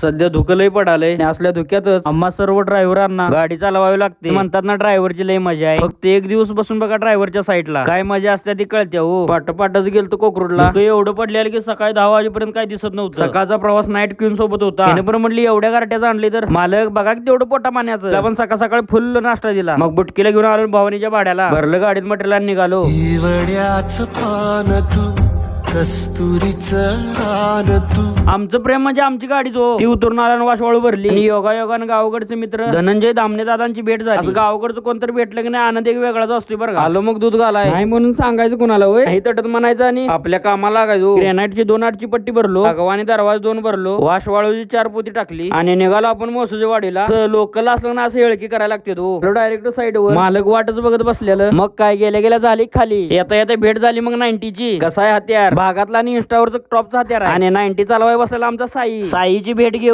सध्या धुकं लय पडालय आणि असल्या धुक्यातच आम्हा सर्व ड्रायव्हरांना गाडी चालवावी लागते. म्हणतात ना ड्रायव्हरची लय मजा आहे. फक्त एक दिवस बसून बघा ड्रायव्हरच्या साईडला काय मजा असते ती कळते. हो पाठच गेलतो कोकरूडला. एवढं पडलेलं की सकाळी 10 वाजेपर्यंत काय दिसत नव्हतं. सकाळचा प्रवास नाईट क्वीन सोबत होता. त्याने पण म्हटली एवढ्या गारट्याचं आणली तर मालक बघा की तेवढं पोटा पाण्याचं. आपण सकाळ सकाळी फुल नाश्ता दिला. मग बुटकीला घेऊन आलो भवानीच्या भाड्याला. भरलं गाडीत मटेरियल निघालो. आमचं प्रेम म्हणजे आमची गाडीच हो. ती उतरून आला वाशवाळू भरली. योगायोगानं गावाकडचे मित्र धनंजय दामणे दादांची भेट झाली. असं गावाकडचं कोणतरी भेटलं की नाही आनंद एक वेगळाच असतोय बरं का. आलो मग दूध घालाय नाही म्हणून सांगायचं कुणाला होय. नाही तटत म्हणायचं आणि आपल्या कामाला लागायचो. ग्रेनाईटची 2 आठची पट्टी भरलो. भगवानी दरवाज 2 भरलो. वाशवाळूची 4 पोती टाकली आणि निघालो आपण मोसूच्या वाडीला. लोकल असलं ना असं हेळकी करायला लागते तो. डायरेक्ट साईड वर मालक वाटच बघत बसलेलं. मग काय गेल्या झाली खाली. येता येता भेट झाली मग 90ची. कसा आहे हत्यार भागातला आणि इंस्टावरचं टॉपचा हत्यार आहे. आणि 90 चालवाय बसलेला आमचा साईची भेट घेऊ.